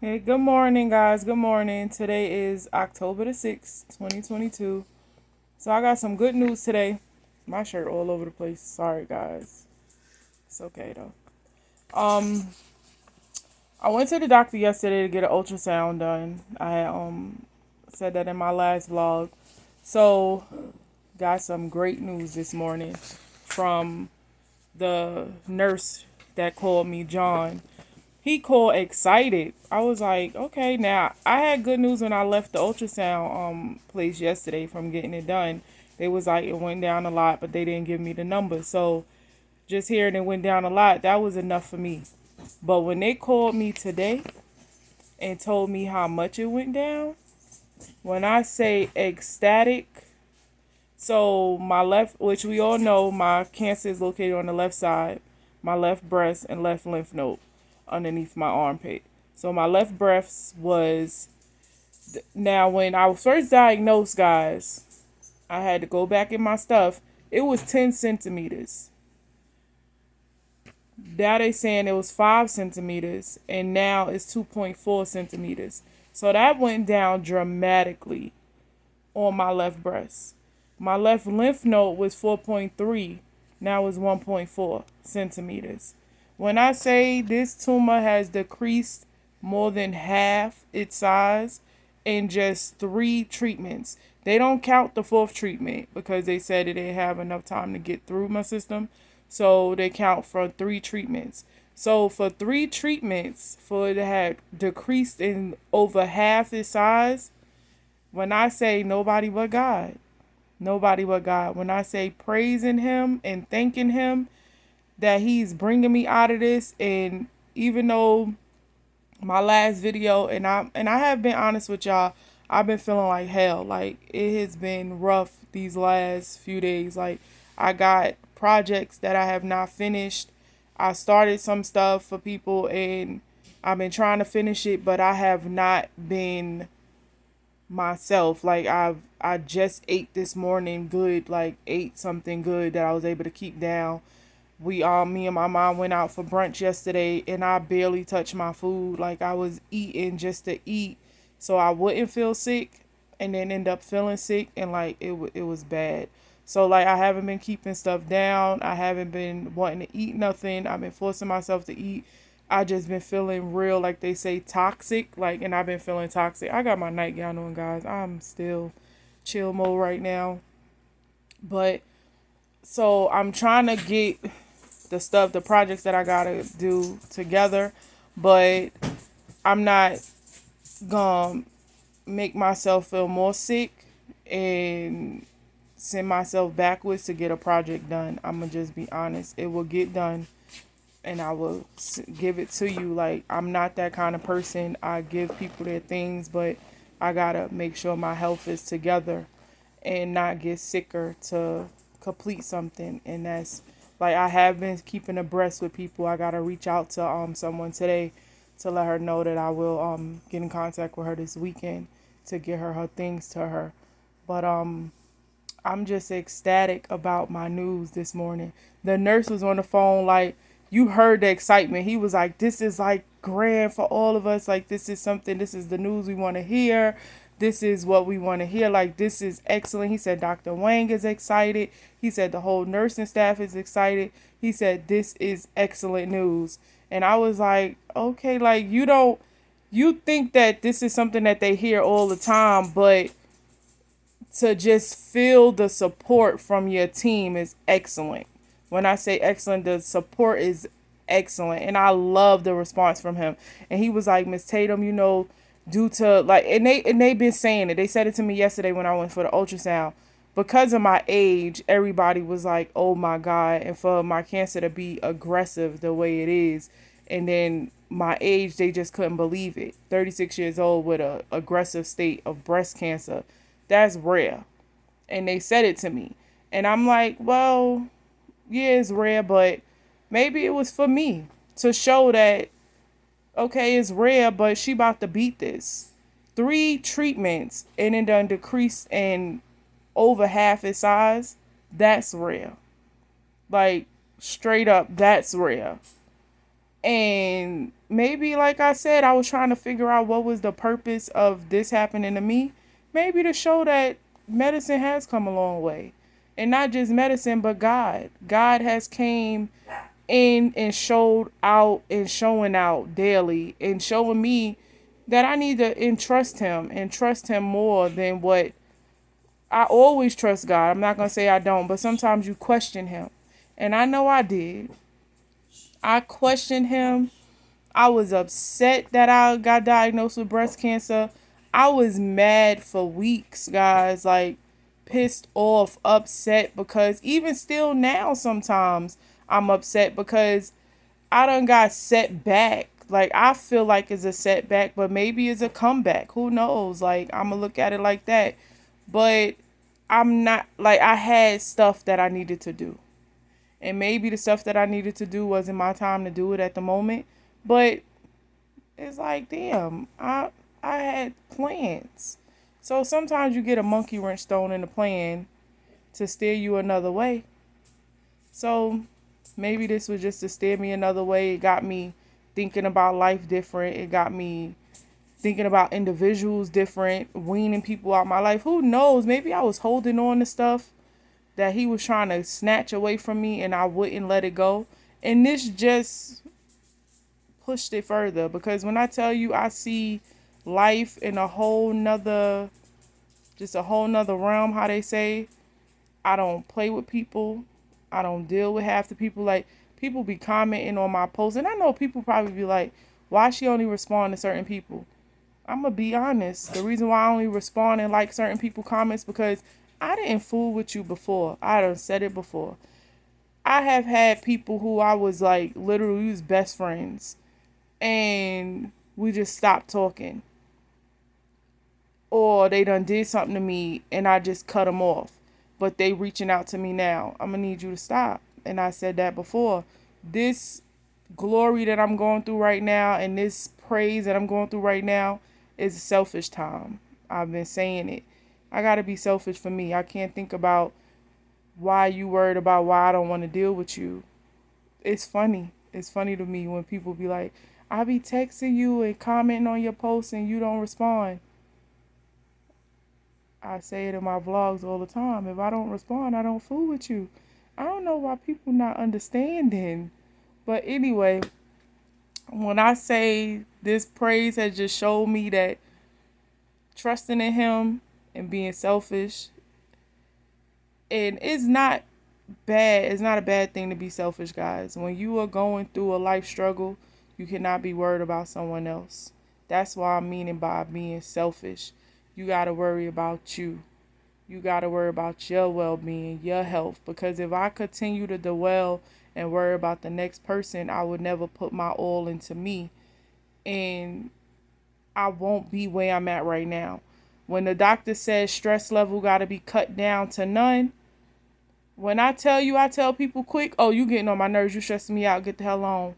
Hey, good morning, guys. Good morning. Today is October the 6th, 2022. So, I got some good news today. My shirt all over the place. Sorry, guys. It's okay, though. Um, I went to the doctor yesterday to get an ultrasound done. I said that in my last vlog. So, got some great news this morning from the nurse that called me John. He called excited. I was like, okay, now I had good news when I left the ultrasound place yesterday from getting it done. They was like it went down a lot, but they didn't give me the number. So just hearing it went down a lot, that was enough for me. But when they called me today and told me how much it went down, when I say ecstatic, so my left, which we all know, my cancer is located on the left side, my left breast and left lymph node underneath my armpit. So my left breast was now when I was first diagnosed, guys, I had to go back in my stuff. It was 10 centimeters. Now they saying it was 5 centimeters, and now it's 2.4 centimeters. So that went down dramatically on my left breast. My left lymph node was 4.3, now it's 1.4 centimeters. When I say this tumor has decreased more than half its size in just 3 treatments, they don't count the fourth treatment because they said it didn't have enough time to get through my system. So they count for 3 treatments. So for 3 treatments, for it to have decreased in over half its size, when I say nobody but God, nobody but God, when I say praising Him and thanking Him that He's bringing me out of this, and even though my last video, and I have been honest with y'all, I've been feeling like hell. Like it has been rough these last few days. Like I got projects that I have not finished. I started some stuff for people and I've been trying to finish it, but I have not been myself. Like I just ate this morning good, like ate something good that I was able to keep down. We me and my mom went out for brunch yesterday and I barely touched my food. Like I was eating just to eat so I wouldn't feel sick and then end up feeling sick, and like it was bad. So like I haven't been keeping stuff down. I haven't been wanting to eat nothing. I've been forcing myself to eat. I just been feeling real, like they say, toxic. Like, and I've been feeling toxic. I got my nightgown on, guys. I'm still chill mode right now. But so I'm trying to get the stuff, the projects that I gotta do together, but I'm not gonna make myself feel more sick and send myself backwards to get a project done. I'm gonna just be honest. It will get done and I will give it to you. Like, I'm not that kind of person. I give people their things, but I gotta make sure my health is together and not get sicker to complete something. And that's like I have been keeping abreast with people. I gotta reach out to someone today to let her know that I will get in contact with her this weekend to get her things to her. But I'm just ecstatic about my news this morning. The nurse was on the phone, like, you heard the excitement. He was like, this is like grand for all of us. Like, this is something, this is the news we want to hear. This is what we want to hear. Like, this is excellent. He said, Dr. Wang is excited. He said, the whole nursing staff is excited. He said, this is excellent news. And I was like, okay, like, you think that this is something that they hear all the time, but to just feel the support from your team is excellent. When I say excellent, the support is excellent. And I love the response from him. And he was like, Miss Tatum, due to like, and they been saying it. They said it to me yesterday when I went for the ultrasound. Because of my age, everybody was like, oh my God. And for my cancer to be aggressive the way it is. And then my age, they just couldn't believe it. 36 years old with a aggressive state of breast cancer. That's rare. And they said it to me. And I'm like, well, yeah, it's rare, but maybe it was for me to show that, okay, it's rare, but she about to beat this. 3 treatments and it done decreased in over half its size. That's rare. Like, straight up, that's rare. And maybe, like I said, I was trying to figure out what was the purpose of this happening to me. Maybe to show that medicine has come a long way. And not just medicine, but God. God has came in and showed out and showing out daily and showing me that I need to entrust him and trust him more than what I always trust God. I'm not going to say I don't, but sometimes you question him. And I know I did. I questioned him. I was upset that I got diagnosed with breast cancer. I was mad for weeks, guys. Like, pissed off, upset, because even still now, sometimes I'm upset because I done got set back. Like, I feel like it's a setback, but maybe it's a comeback. Who knows? Like, I'm going to look at it like that. But I'm not, like, I had stuff that I needed to do. And maybe the stuff that I needed to do wasn't my time to do it at the moment. But it's like, damn, I had plans. So sometimes you get a monkey wrench thrown in the plan to steer you another way. So maybe this was just to steer me another way. It got me thinking about life different. It got me thinking about individuals different, weaning people out my life. Who knows? Maybe I was holding on to stuff that he was trying to snatch away from me and I wouldn't let it go. And this just pushed it further, because when I tell you I see life in a whole nother, just a whole nother realm, how they say, I don't play with people. I don't deal with half the people. Like, people be commenting on my posts, and I know people probably be like, why she only respond to certain people? I'm gonna be honest. The reason why I only respond and like certain people comments, because I didn't fool with you before. I done said it before. I have had people who I was like, literally, we was best friends, and we just stopped talking, or they done did something to me and I just cut them off, but they reaching out to me now. I'm gonna need you to stop. And I said that before. This glory that I'm going through right now and this praise that I'm going through right now is selfish time. I've been saying it. I gotta be selfish for me. I can't think about why you worried about why I don't want to deal with you. It's funny. It's funny to me when people be like, I be texting you and commenting on your posts and you don't respond. I say it in my vlogs all the time. If I don't respond, I don't fool with you. I don't know why people not understanding. But anyway, when I say this praise has just showed me that trusting in him and being selfish, and it's not bad. It's not a bad thing to be selfish, guys. When you are going through a life struggle, you cannot be worried about someone else. That's why I'm meaning by being selfish. You got to worry about you. You got to worry about your well-being, your health. Because if I continue to dwell and worry about the next person, I would never put my all into me. And I won't be where I'm at right now. When the doctor says stress level got to be cut down to none, when I tell you, I tell people quick, oh, you getting on my nerves, you stressing me out, get the hell on.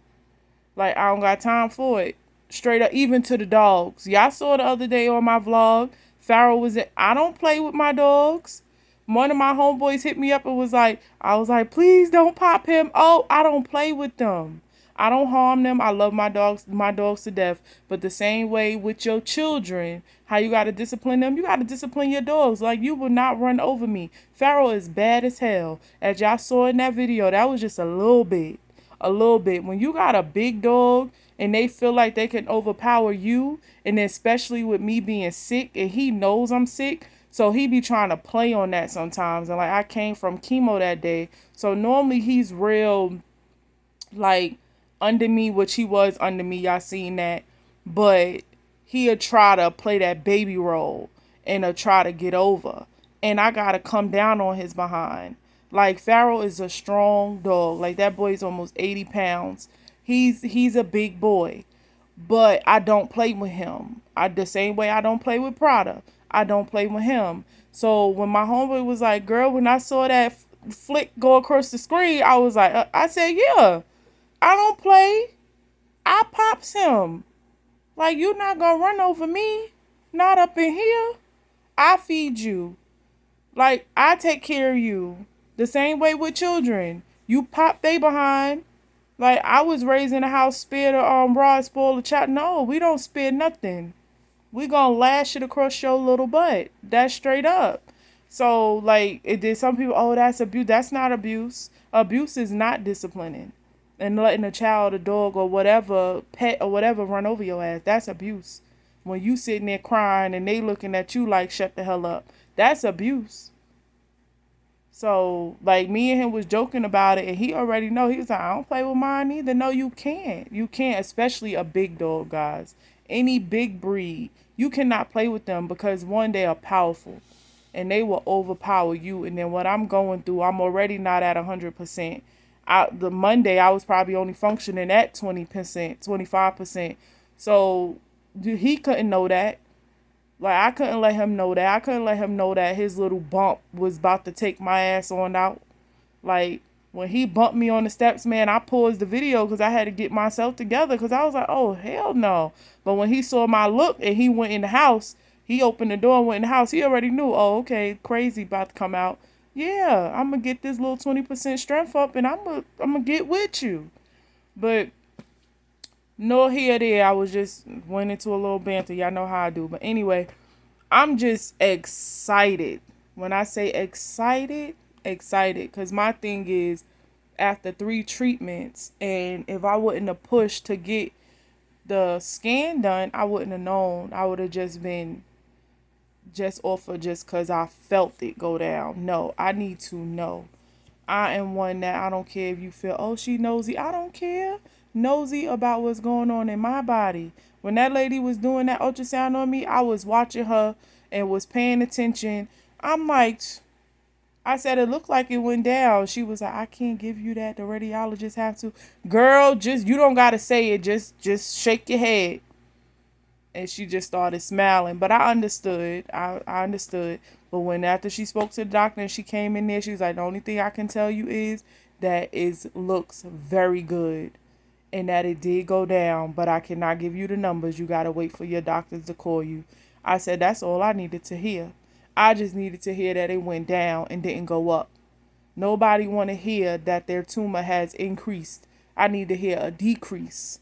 Like, I don't got time for it. Straight up, even to the dogs. Y'all saw the other day on my vlog, Farrell was in, I don't play with my dogs. One of my homeboys hit me up and was like, I was like, please don't pop him. Oh, I don't play with them. I don't harm them. I love my dogs to death. But the same way with your children, how you got to discipline them, you got to discipline your dogs. Like, you will not run over me. Farrell is bad as hell. As y'all saw in that video, that was just a little bit. A little bit. When you got a big dog and they feel like they can overpower you, and then especially with me being sick and he knows I'm sick, so he be trying to play on that sometimes. And like, I came from chemo that day, so normally he's real, like, under me, which he was under me, y'all seen that, but he'll try to play that baby role and try to get over, and I gotta come down on his behind. Like, Farrell is a strong dog. Like, that boy's almost 80 pounds. He's a big boy, but I don't play with him. The same way I don't play with Prada, I don't play with him. So when my homeboy was like, girl, when I saw that flick go across the screen, I was like, I said, yeah, I don't play. I pops him. Like, you not gonna run over me. Not up in here. I feed you. Like, I take care of you. The same way with children. You pop they behind. Like, I was raised in a house, spare the rod, spoil the child. No, we don't spare nothing. We gonna lash it across your little butt. That's straight up. So like, it did some people, oh, that's abuse. That's not abuse. Abuse is not disciplining and letting a child, a dog, or whatever, pet or whatever, run over your ass. That's abuse. When you sitting there crying and they looking at you like, shut the hell up. That's abuse. So like, me and him was joking about it, and he already know. He was like, I don't play with mine either. No, you can't. You can't, especially a big dog, guys. Any big breed, you cannot play with them because one, they are powerful, and they will overpower you. And then what I'm going through, I'm already not at 100%. The Monday I was probably only functioning at 20%, 25%. So he couldn't know that. Like, I couldn't let him know that. I couldn't let him know that his little bump was about to take my ass on out. Like, when he bumped me on the steps, man, I paused the video because I had to get myself together because I was like, oh, hell no. But when he saw my look and he went in the house, he opened the door and went in the house, he already knew, oh, okay, crazy about to come out. Yeah, I'm going to get this little 20% strength up and I'm going to get with you. But no here there, I was just went into a little banter. Y'all know how I do. But anyway, I'm just excited. When I say excited, excited. Because my thing is, after 3 treatments, and if I wouldn't have pushed to get the scan done, I wouldn't have known. I would have just been just off of just because I felt it go down. No, I need to know. I am one that I don't care if you feel, oh, she nosy. I don't care. Nosy about what's going on in my body. When that lady was doing that ultrasound on me, I was watching her and was paying attention. I'm like, I said, it looked like it went down. She was like, I can't give you that. The radiologist have to. Girl, just, you don't got to say it. Just shake your head. And she just started smiling. But I understood. I understood. But when after she spoke to the doctor and she came in there, she was like, the only thing I can tell you is that it looks very good and that it did go down, but I cannot give you the numbers. You got to wait for your doctors to call you. I said, that's all I needed to hear. I just needed to hear that it went down and didn't go up. Nobody want to hear that their tumor has increased. I need to hear a decrease.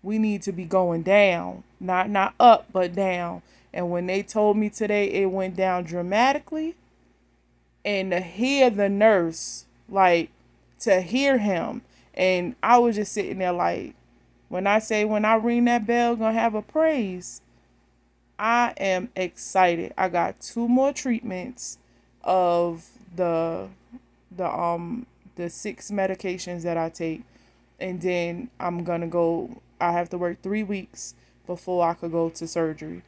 We need to be going down, not up, but down. And when they told me today it went down dramatically, and to hear the nurse, like, to hear him, and I was just sitting there like, when I say, when I ring that bell, gonna have a praise. I am excited. I got 2 more treatments of the the 6 medications that I take, and then I'm gonna go. I have to work 3 weeks before I could go to surgery.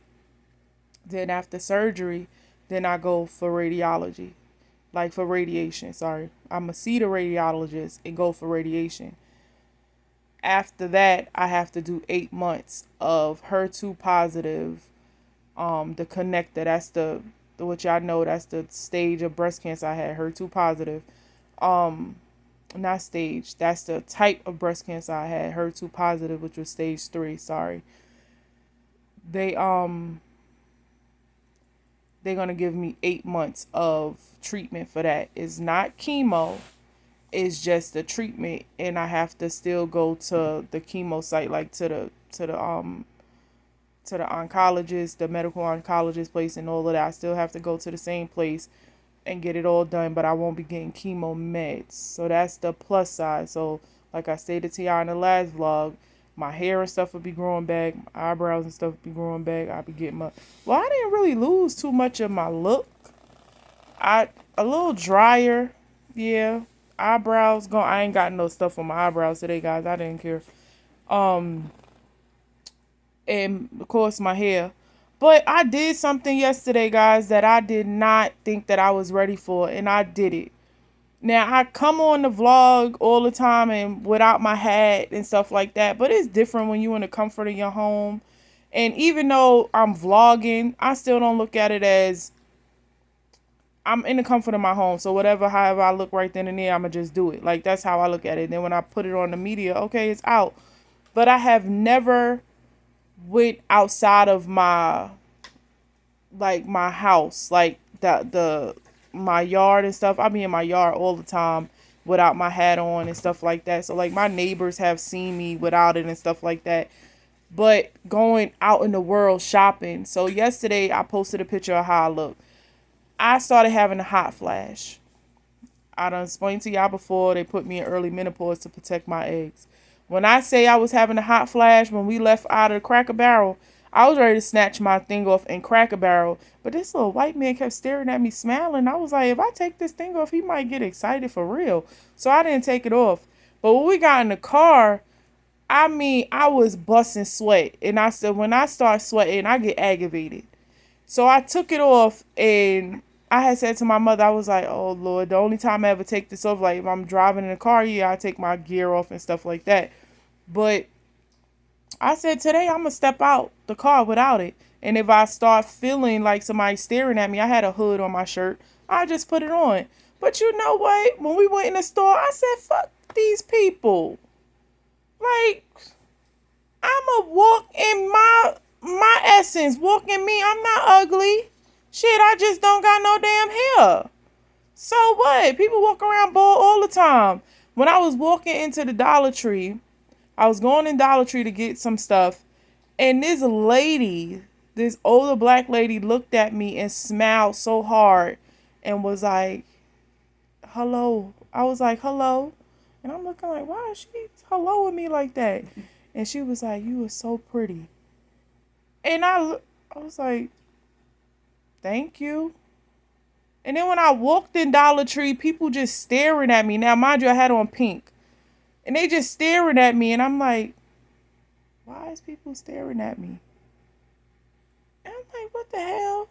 Then after surgery, then I go for radiology, like for radiation. Sorry, I'm gonna see the radiologist and go for radiation. After that, I have to do 8 months of HER2 positive. The connector. That's the what y'all know. That's the stage of breast cancer I had. HER2 positive. Um, Not stage. That's the type of breast cancer I had. HER2 positive, which was stage 3. Sorry. They they're gonna give me 8 months of treatment for that. It's not chemo. It's just the treatment, and I have to still go to the chemo site, like to the oncologist, the medical oncologist place, and all of that. I still have to go to the same place and get it all done, but I won't be getting chemo meds. So that's the plus side. So like I stated to y'all in the last vlog, my hair and stuff will be growing back, my eyebrows and stuff will be growing back. I'll be getting my, well, I didn't really lose too much of my look. I a little drier, yeah. Eyebrows gone. I ain't got no stuff on my eyebrows today, guys. I didn't care. Um, and of course my hair. But I did something yesterday, guys, that I did not think that I was ready for, and I did it. Now, I come on the vlog all the time and without my hat and stuff like that, but it's different when you're in the comfort of your home. And even though I'm vlogging, I still don't look at it as I'm in the comfort of my home. So whatever, however I look right then and there, I'm going to just do it. Like, that's how I look at it. And then when I put it on the media, okay, it's out. But I have never went outside of my, like, my house, like the my yard and stuff. I be in my yard all the time, without my hat on and stuff like that. So like my neighbors have seen me without it and stuff like that. But going out in the world shopping. So yesterday I posted a picture of how I look. I started having a hot flash. I done explained to y'all before, they put me in early menopause to protect my eggs. When I say I was having a hot flash when we left out of the Cracker Barrel, I was ready to snatch my thing off in Cracker Barrel. But this little white man kept staring at me smiling. I was like, if I take this thing off, he might get excited for real. So I didn't take it off. But when we got in the car, I mean, I was busting sweat. And I said, when I start sweating, I get aggravated. So I took it off and I had said to my mother, I was like, oh Lord, the only time I ever take this off, like if I'm driving in a car, yeah, I take my gear off and stuff like that. But I said today I'm gonna step out the car without it. And if I start feeling like somebody staring at me, I had a hood on my shirt, I just put it on. But you know what? When we went in the store, I said, fuck these people. Like, I'ma walk in my essence, walk in me. I'm not ugly. Shit, I just don't got no damn hair. So what? People walk around bald all the time. When I was walking into the Dollar Tree, I was going in Dollar Tree to get some stuff, and this lady, this older black lady, looked at me and smiled so hard and was like, hello. I was like, hello. And I'm looking like, why is she helloing me like that? And she was like, you are so pretty. And I was like, thank you. And then when I walked in Dollar Tree, people just staring at me. Now, mind you, I had on pink. And they just staring at me. And I'm like, why is people staring at me? And I'm like, what the hell?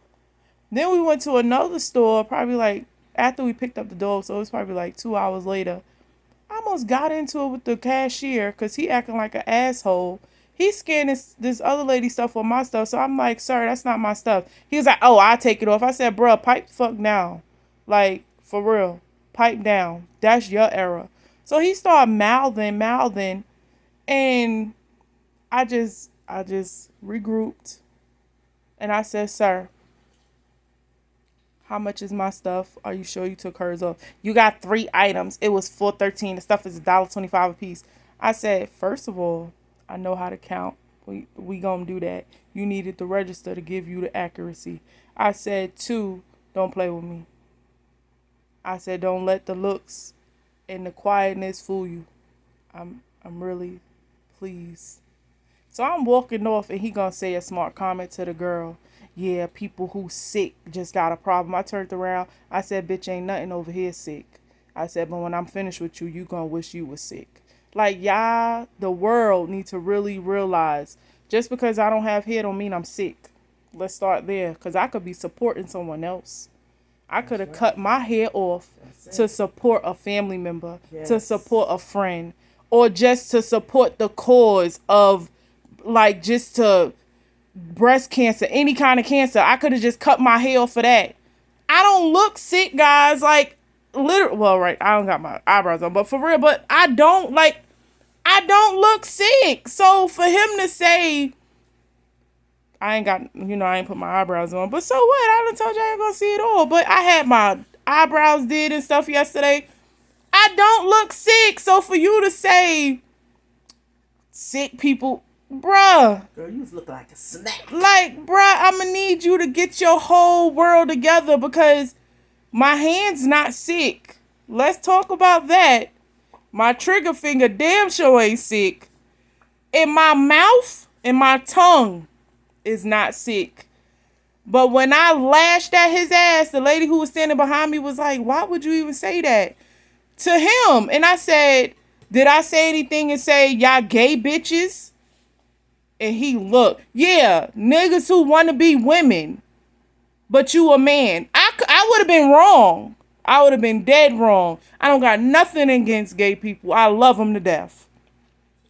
Then we went to another store, probably like after we picked up the dog. So it was probably like 2 hours later. I almost got into it with the cashier because he acting like an asshole. He scanned this other lady stuff on my stuff. So I'm like, sir, that's not my stuff. He was like, oh, I'll take it off. I said, bruh, pipe the fuck down. Like, for real. Pipe down. That's your error. So he started mouthing. And I just regrouped. And I said, sir, how much is my stuff? Are you sure you took hers off? You got 3 items. It was $4.13. The stuff is $1.25 a piece. I said, first of all, I know how to count. We gonna do that. You needed the register to give you the accuracy. I said, 2, don't play with me. I said, don't let the looks and the quietness fool you. I'm really pleased. So I'm walking off and he gonna say a smart comment to the girl. Yeah, people who sick just got a problem. I turned around. I said, bitch, ain't nothing over here sick. I said, but when I'm finished with you, you gonna wish you was sick. Like, y'all, the world need to really realize just because I don't have hair don't mean I'm sick. Let's start there. Because I could be supporting someone else. I could have cut my hair off to support a family member, to support a friend, or just to support the cause of, like, just to breast cancer, any kind of cancer. I could have just cut my hair off for that. I don't look sick, guys. Like, literally, well, right, I don't got my eyebrows on, but for real, but I don't look sick. So for him to say, I ain't put my eyebrows on, but so what? I done told you I ain't gonna see it all, but I had my eyebrows did and stuff yesterday. I don't look sick. So for you to say sick people, bruh. Girl, you was looking like a snack. Like, bruh, I'm gonna need you to get your whole world together because my hand's not sick. Let's talk about that. My trigger finger damn sure ain't sick. And my mouth and my tongue is not sick. But when I lashed at his ass, the lady who was standing behind me was like, why would you even say that to him? And I said, did I say anything and say, y'all gay bitches? And he looked, yeah, niggas who want to be women, but you a man. I would have been wrong. I would have been dead wrong. I don't got nothing against gay people. I love them to death.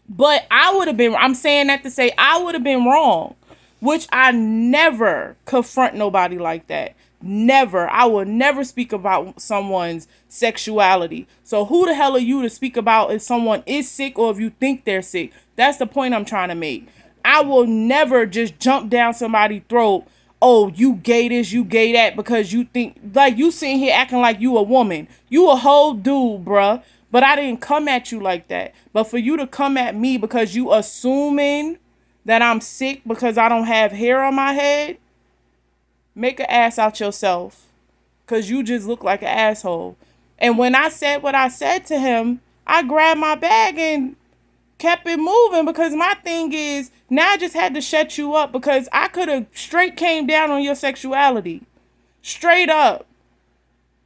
But I'm saying that to say I would have been wrong, which I never confront nobody like that. Never. I will never speak about someone's sexuality. So who the hell are you to speak about if someone is sick or if you think they're sick? That's the point I'm trying to make. I will never just jump down somebody's throat oh, you gay this, you gay that, because you think, like, you sitting here acting like you a woman. You a whole dude, bruh. But I didn't come at you like that. But for you to come at me because you assuming that I'm sick because I don't have hair on my head, make an ass out yourself. Because you just look like an asshole. And when I said what I said to him, I grabbed my bag and kept it moving, because my thing is, now I just had to shut you up, because I could have straight came down on your sexuality. Straight up.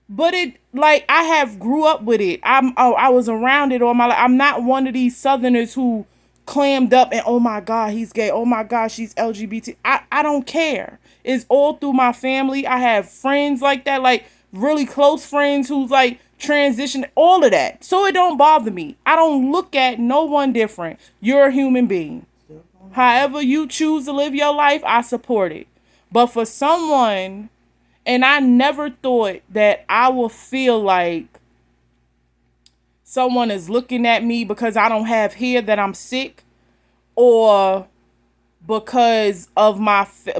But it, like, I have grew up with it. I was around it all my life. I'm not one of these Southerners who clammed up and, oh my God, he's gay. Oh my God, she's LGBT. I don't care. It's all through my family. I have friends like that, like really close friends who's like transitioned, all of that. So it don't bother me. I don't look at no one different. You're a human being. However you choose to live your life, I support it. But for someone, and I never thought that I will feel like someone is looking at me because I don't have hair, that I'm sick, or because of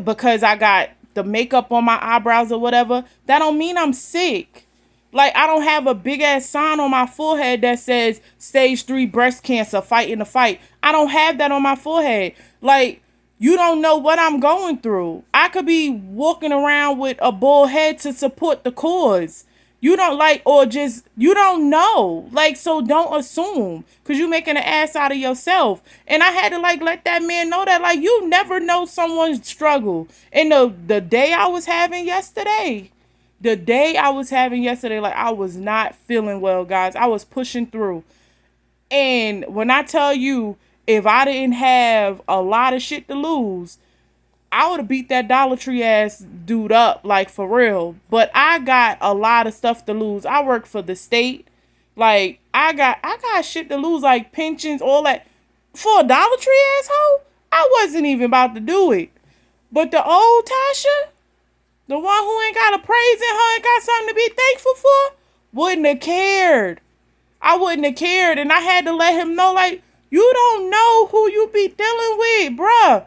because I got the makeup on my eyebrows or whatever. That don't mean I'm sick. Like, I don't have a big ass sign on my forehead that says stage 3 breast cancer, fighting the fight. I don't have that on my forehead. Like, you don't know what I'm going through. I could be walking around with a bald head to support the cause. You don't like, or just, you don't know. Like, so don't assume, because you making an ass out of yourself. And I had to, like, let that man know that, like, you never know someone's struggle. And the day I was having yesterday, like, I was not feeling well, guys. I was pushing through. And when I tell you, if I didn't have a lot of shit to lose, I would have beat that Dollar Tree ass dude up, like, for real. But I got a lot of stuff to lose. I work for the state. Like, I got shit to lose, like pensions, all that. For a Dollar Tree asshole, I wasn't even about to do it. But the old Tasha, the one who ain't got a praise in her and got something to be thankful for, wouldn't have cared. I wouldn't have cared. And I had to let him know, like, you don't know who you be dealing with, bruh.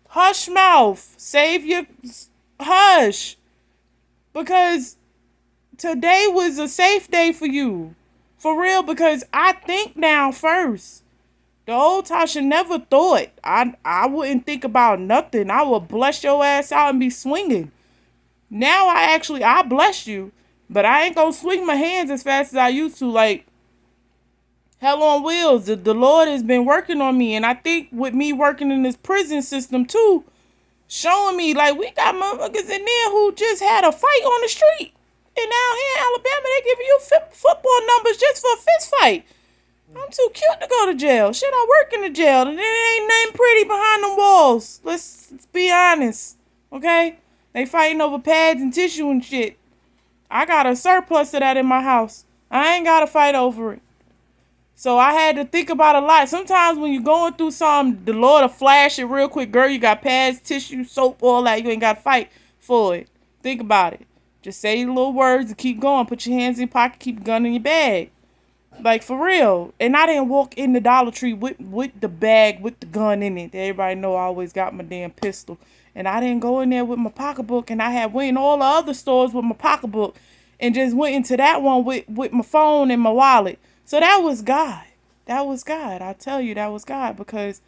Hush mouth. Save your... Hush. Because today was a safe day for you. For real, because I think now first. The old Tasha never thought. I wouldn't think about nothing. I would bless your ass out and be swinging. Now I bless you. But I ain't gonna swing my hands as fast as I used to. Like, hell on wheels. The Lord has been working on me. And I think with me working in this prison system too, showing me, like, we got motherfuckers in there who just had a fight on the street. And now here in Alabama, they giving you football numbers just for a fist fight. I'm too cute to go to jail. Shit, I work in the jail. And there ain't nothing pretty behind them walls. Let's be honest. Okay? They fighting over pads and tissue and shit. I got a surplus of that in my house. I ain't got to fight over it. So I had to think about a lot. Sometimes when you're going through something, the Lord will flash it real quick. Girl, you got pads, tissue, soap, all that. You ain't got to fight for it. Think about it. Just say the little words and keep going. Put your hands in your pocket. Keep the gun in your bag. Like, for real. And I didn't walk in the Dollar Tree with the bag, with the gun in it. Everybody know I always got my damn pistol. And I didn't go in there with my pocketbook. And I had went in all the other stores with my pocketbook. And just went into that one with my phone and my wallet. So that was God. That was God. I tell you, that was God. Because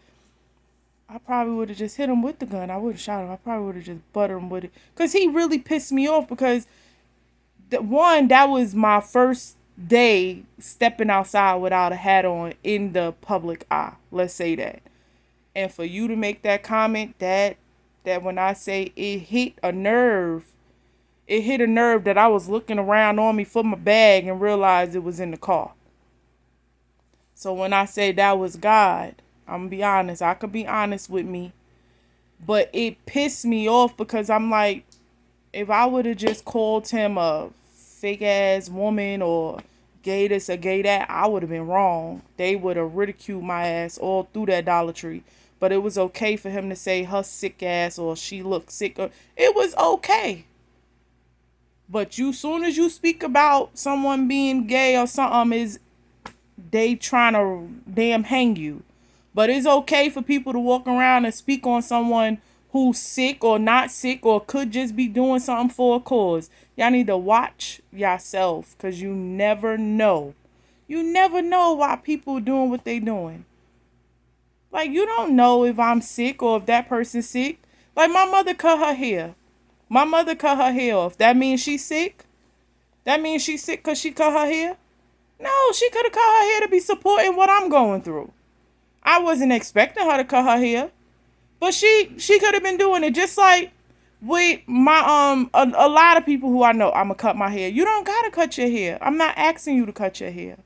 I probably would have just hit him with the gun. I would have shot him. I probably would have just buttered him with it. Because he really pissed me off. Because, that was my first day stepping outside without a hat on in the public eye. Let's say that. And for you to make that comment, that when I say it hit a nerve, that I was looking around on me for my bag and realized it was in the car. So when I say that was God, I'm going to be honest. I could be honest with me. But it pissed me off because I'm like, if I would have just called him a fake ass woman or gay this or gay that, I would have been wrong. They would have ridiculed my ass all through that Dollar Tree. But it was okay for him to say her sick ass or she looked sick. It was okay. But soon as you speak about someone being gay or something, they trying to damn hang you. But it's okay for people to walk around and speak on someone who's sick or not sick or could just be doing something for a cause. Y'all need to watch yourself because you never know. You never know why people doing what they doing. Like, you don't know if I'm sick or if that person's sick. Like, my mother cut her hair. My mother cut her hair off. That means she's sick? That means she's sick because she cut her hair? No, she could have cut her hair to be supporting what I'm going through. I wasn't expecting her to cut her hair. But she could have been doing it just like with my a lot of people who I know. I'ma cut my hair. You don't gotta cut your hair. I'm not asking you to cut your hair.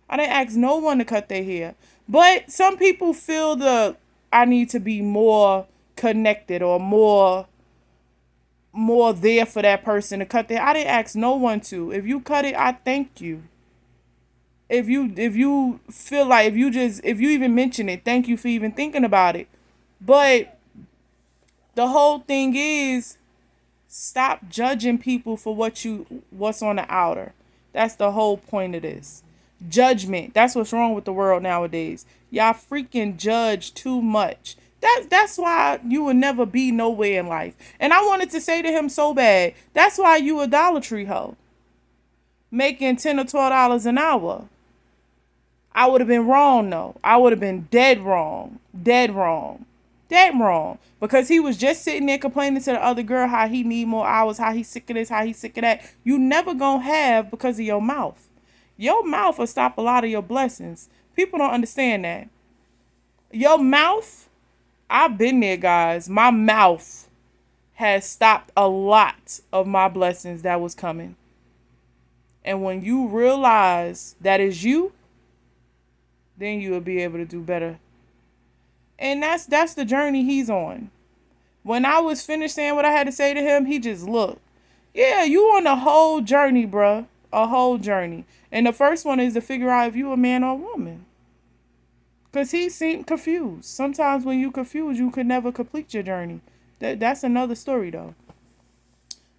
I didn't ask no one to cut their hair. But some people feel I need to be more connected or more there for that person to cut their hair. I didn't ask no one to. If you cut it, I thank you. If you feel like if you even mention it, thank you for even thinking about it. But the whole thing is stop judging people for what's on the outer. That's the whole point of this. Judgment. That's what's wrong with the world nowadays. Y'all freaking judge too much. That's why you will never be nowhere in life. And I wanted to say to him so bad, that's why you a Dollar Tree hoe. Making $10 or $12 an hour. I would have been wrong though. I would have been dead wrong. Dead wrong. Dead wrong. Because he was just sitting there complaining to the other girl how he need more hours, how he's sick of this, how he's sick of that. You never gonna have because of your mouth. Your mouth will stop a lot of your blessings. People don't understand that. Your mouth, I've been there, guys. My mouth has stopped a lot of my blessings that was coming. And when you realize that is you, then you will be able to do better. And that's the journey he's on. When I was finished saying what I had to say to him, he just looked. Yeah, you on a whole journey, bruh. A whole journey. And the first one is to figure out if you a man or a woman. Because he seemed confused. Sometimes when you confused, you could never complete your journey. That's another story, though.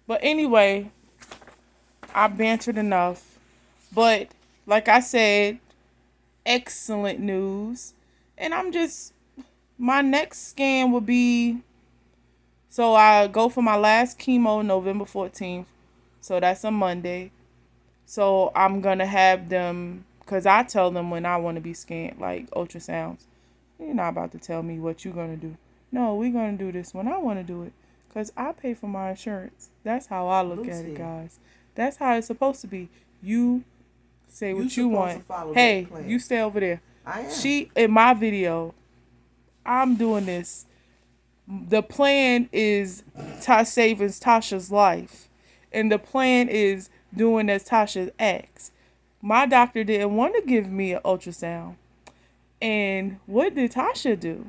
But anyway, I bantered enough. But like I said, excellent news. And my next scan will be, so I go for my last chemo November 14th. So that's a Monday. So I'm going to have them, because I tell them when I want to be scanned, like ultrasounds. You're not about to tell me what you're going to do. No, we're going to do this when I want to do it, because I pay for my insurance. That's how I look at it, guys. That's how it's supposed to be. You say what you want. Hey, you stay over there. I am. In my video, I'm doing this. The plan is saving Tasha's life. And the plan is doing as Tasha asks. My doctor didn't want to give me an ultrasound. And what did Tasha do?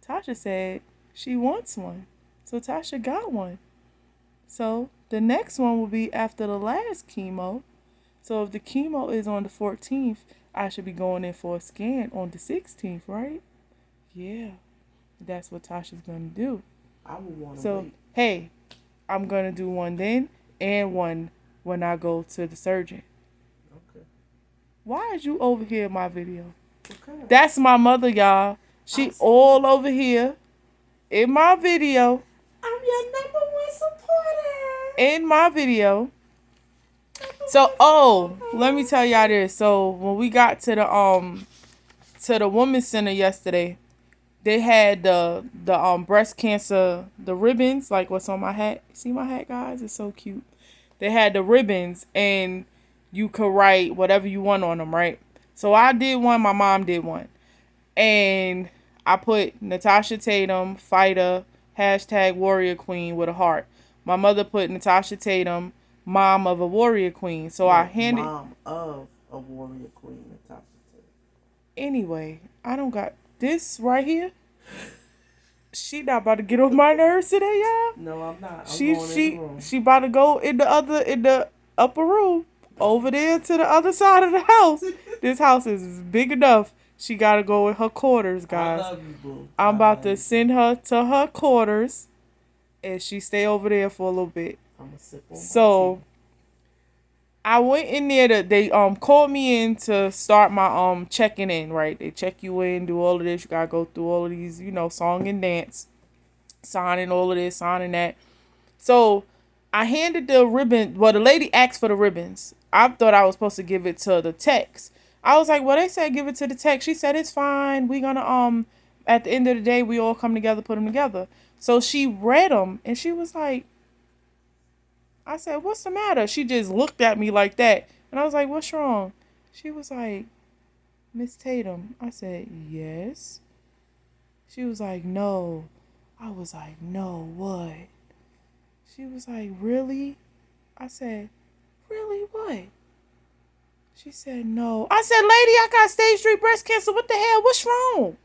Tasha said she wants one. So Tasha got one. So the next one will be after the last chemo. So if the chemo is on the 14th, I should be going in for a scan on the 16th, right? Yeah. That's what Tasha's going to do. I would want to So, wait. hey, I'm going to do one then and one when I go to the surgeon. Okay. Why is you over here in my video? Okay. That's my mother, y'all. She all over here in my video. I'm your number one supporter. In my video. So, let me tell y'all this. So, when we got to the Women's Center yesterday, they had the breast cancer, the ribbons, like what's on my hat. See my hat, guys? It's so cute. They had the ribbons, and you could write whatever you want on them, right? So I did one, my mom did one. And I put Natasha Tatum, fighter, #warrior queen with a heart. My mother put Natasha Tatum, mom of a warrior queen. So I handed... Mom of a warrior queen, Natasha Tatum. Anyway, I don't got this right here. She not about to get on my nerves today, y'all. No, I'm not. I'm going in the room. She about to go in the upper room over there to the other side of the house. This house is big enough. She gotta go in her quarters, guys. I love you, boo. I'm about to send her to her quarters, and she stay over there for a little bit. I'm gonna sip on So I went in there they called me in to start my checking in, right? They check you in, do all of this. You gotta go through all of these, song and dance. signing all of this, signing that. So I handed the ribbon. Well, the lady asked for the ribbons. I thought I was supposed to give it to the text. I was like, well, they said give it to the text. She said it's fine. We gonna at the end of the day, we all come together, put them together. So she read them, and she was like, I said, what's the matter? She just looked at me like that, and I was like, what's wrong? She was like, Miss Tatum. I said, yes. She was like, no. I was like, no, what? She was like, really? I said, really, what? She said, no. I said, lady, I got stage 3 breast cancer. What the hell? What's wrong?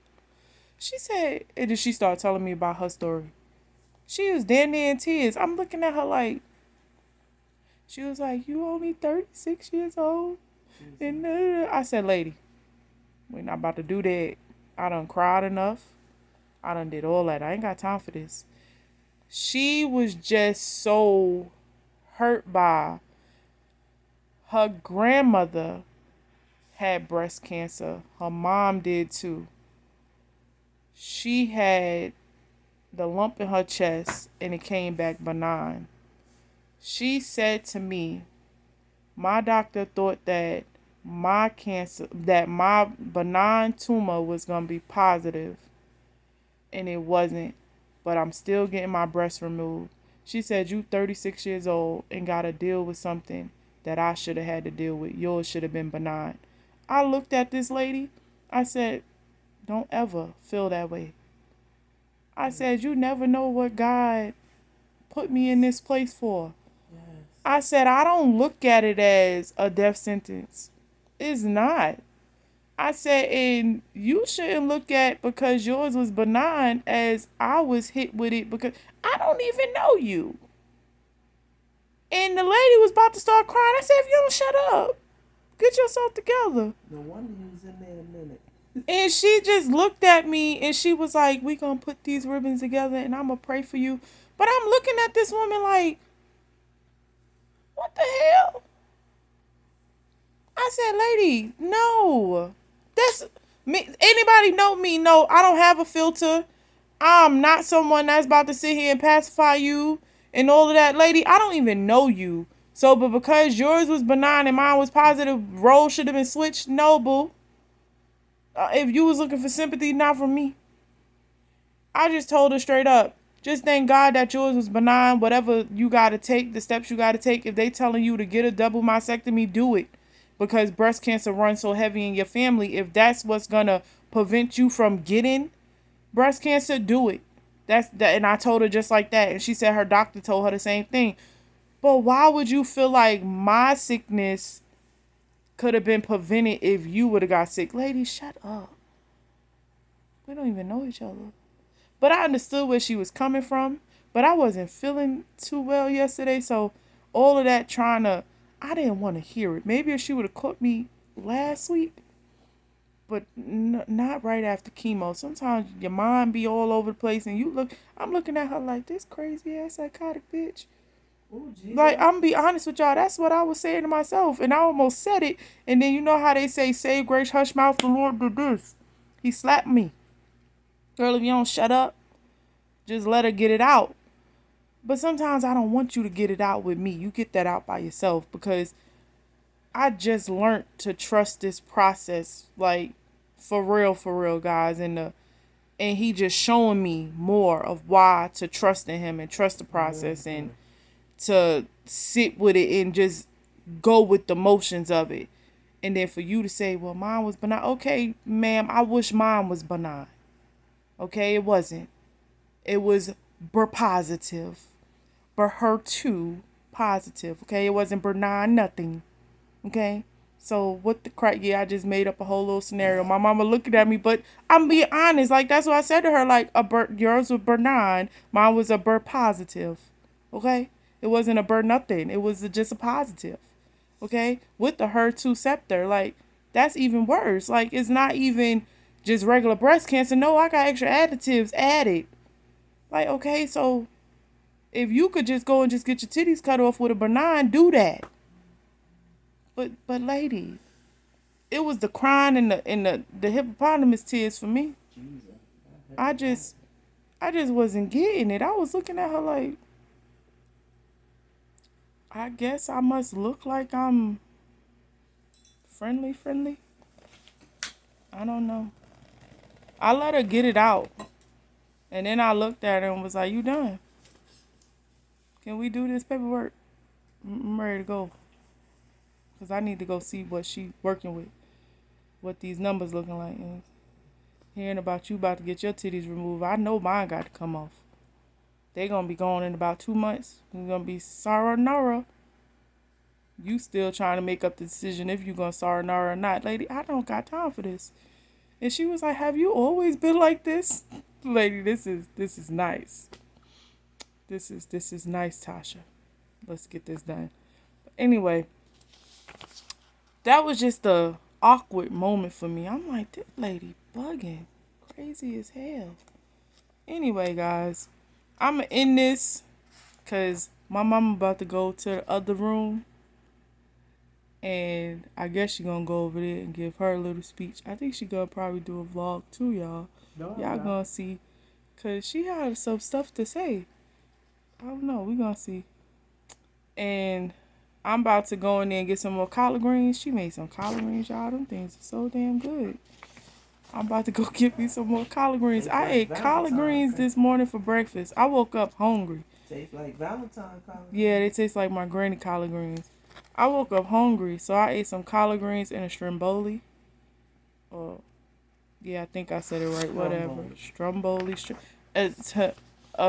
She said, and then she started telling me about her story. She was damn near in tears. I'm looking at her like, she was like, you only 36 years old? And I said, lady, we're not about to do that. I done cried enough. I done did all that. I ain't got time for this. She was just so hurt by her grandmother had breast cancer. Her mom did too. She had the lump in her chest and it came back benign. She said to me, my doctor thought that my benign tumor was going to be positive, and it wasn't, but I'm still getting my breast removed. She said, you 36 years old and got to deal with something that I should have had to deal with. Yours should have been benign. I looked at this lady. I said, don't ever feel that way. I said, you never know what God put me in this place for. Yes. I said, I don't look at it as a death sentence. It's not. I said, and you shouldn't look at because yours was benign as I was hit with it because I don't even know you. And the lady was about to start crying. I said, if you don't shut up, get yourself together. No wonder he was in there a minute. And she just looked at me and she was like, we gonna put these ribbons together and I'm gonna pray for you. But I'm looking at this woman like, what the hell? I said, lady, no. That's me. Anybody know me? No, I don't have a filter. I'm not someone that's about to sit here and pacify you and all of that. Lady, I don't even know you. So, but because yours was benign and mine was positive, roles should have been switched. No, boo. If you was looking for sympathy, not from me. I just told her straight up, just thank God that yours was benign. Whatever you got to take, the steps you got to take. If they telling you to get a double mastectomy, do it. Because breast cancer runs so heavy in your family. If that's what's going to prevent you from getting breast cancer, do it. That's that. And I told her just like that. And she said her doctor told her the same thing. But why would you feel like my sickness could have been prevented if you would have got sick? Lady, shut up. We don't even know each other. But I understood where she was coming from. But I wasn't feeling too well yesterday. So all of that I didn't want to hear it. Maybe if she would have caught me last week. But not right after chemo. Sometimes your mind be all over the place. And I'm looking at her like, this crazy ass psychotic bitch. Ooh, Jesus. Like, I'm gonna be honest with y'all. That's what I was saying to myself. And I almost said it. And then you know how they say, save grace, hush mouth, the Lord did this. He slapped me. Girl, if you don't shut up, just let her get it out. But sometimes I don't want you to get it out with me. You get that out by yourself because I just learned to trust this process. Like, for real, guys. And he just showing me more of why to trust in him and trust the process and to sit with it and just go with the motions of it. And then for you to say, well, mine was benign. Okay, ma'am, I wish mine was benign. Okay, it wasn't. It was positive. HER2 positive. Okay, it wasn't benign nothing. Okay, so what the crap? Yeah, I just made up a whole little scenario. My mama looking at me, but I'm being honest. Like, that's what I said to her. Like, yours was benign. Mine was a positive. Okay, it wasn't a nothing. It was just a positive. Okay, with the HER2 receptor. Like, that's even worse. Like, it's not even just regular breast cancer. No, I got extra additives added. Like, okay, so if you could just go and just get your titties cut off with a benign, do that. But lady, it was the crying and the hippopotamus tears for me. I just I just wasn't getting it. I was looking at her like, I guess I must look like I'm friendly. I don't know. I let her get it out. And then I looked at her and was like, you done? Can we do this paperwork? I'm ready to go. Because I need to go see what she working with. What these numbers looking like. And hearing about you about to get your titties removed, I know mine got to come off. They going to be gone in about 2 months. It's going to be sayonara. You still trying to make up the decision if you going to sayonara or not. Lady, I don't got time for this. And she was like, have you always been like this? Lady, this is nice. This is nice, Tasha. Let's get this done. But anyway, that was just a awkward moment for me. I'm like, this lady bugging. Crazy as hell. Anyway, guys, I'm going to end this because my mama about to go to the other room. And I guess she gonna go over there and give her a little speech. I think she gonna probably do a vlog too, y'all. Y'all gonna see. Because she has some stuff to say. I don't know. We gonna see. And I'm about to go in there and get some more collard greens. She made some collard greens, y'all. Them things are so damn good. I'm about to go get me some more collard greens. I ate collard greens this morning for breakfast. I woke up hungry. Tastes like Valentine collard. Yeah, they taste like my granny collard greens. I woke up hungry, so I ate some collard greens and a stromboli. Yeah, I think I said it right. Whatever. Stromboli.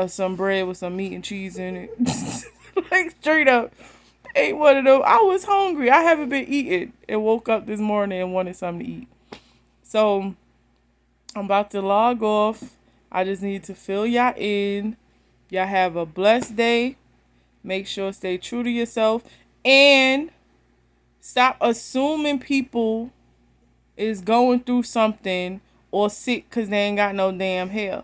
Some bread with some meat and cheese in it. Like, straight up. Ate one of those. I was hungry. I haven't been eating. And woke up this morning and wanted something to eat. So, I'm about to log off. I just need to fill y'all in. Y'all have a blessed day. Make sure stay true to yourself. And stop assuming people is going through something or sick because they ain't got no damn hair.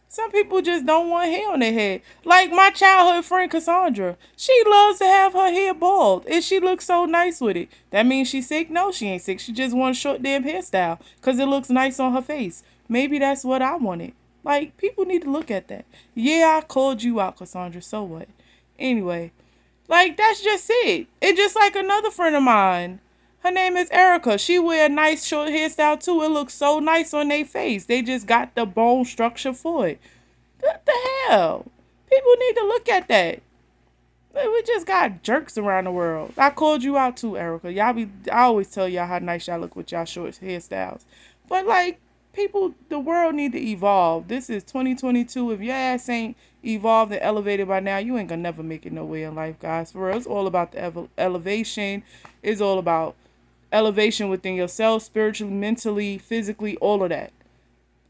Some people just don't want hair on their head. Like my childhood friend Cassandra. She loves to have her hair bald. And she looks so nice with it. That means she's sick? No, she ain't sick. She just wants a short damn hairstyle because it looks nice on her face. Maybe that's what I wanted. Like, people need to look at that. Yeah, I called you out, Cassandra. So what? Anyway. Like, that's just it. It's just like another friend of mine. Her name is Erica. She wear a nice short hairstyle too. It looks so nice on their face. They just got the bone structure for it. What the hell? People need to look at that. We just got jerks around the world. I called you out too, Erica. I always tell y'all how nice y'all look with y'all short hairstyles. But like, people, the world need to evolve. This is 2022. If your ass ain't evolved and elevated by now, you ain't gonna never make it nowhere in life, guys. For real, it's all about the elevation. It's all about elevation within yourself, spiritually, mentally, physically, all of that.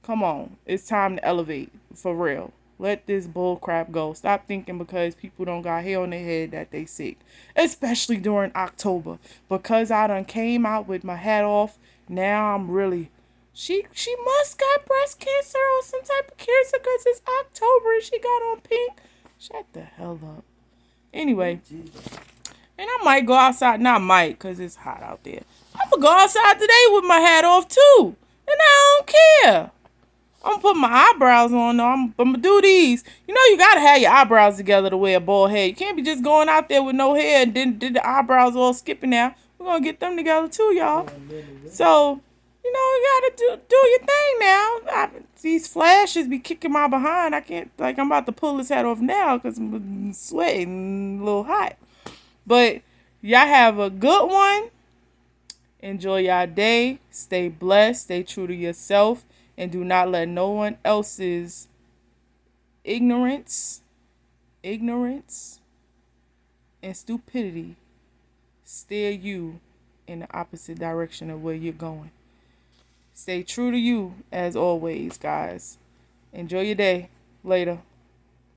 Come on. It's time to elevate. For real. Let this bull crap go. Stop thinking because people don't got hair on their head that they sick. Especially during October. Because I done came out with my hat off. Now I'm really... She must got breast cancer or some type of cancer because it's October and she got on pink. Shut the hell up. Anyway. And I might go outside. Not might because it's hot out there. I'm going to go outside today with my hat off too. And I don't care. I'm going to put my eyebrows on though. I'm going to do these. You know you got to have your eyebrows together to wear a bald head. You can't be just going out there with no hair and then did the eyebrows all skipping now. We're going to get them together too, y'all. So... You know, you gotta do your thing now. These flashes be kicking my behind. I can't, like, I'm about to pull this hat off now because I'm sweating, a little hot. But y'all have a good one. Enjoy y'all day. Stay blessed. Stay true to yourself. And do not let no one else's ignorance, and stupidity steer you in the opposite direction of where you're going. Stay true to you as always, guys. Enjoy your day. Later.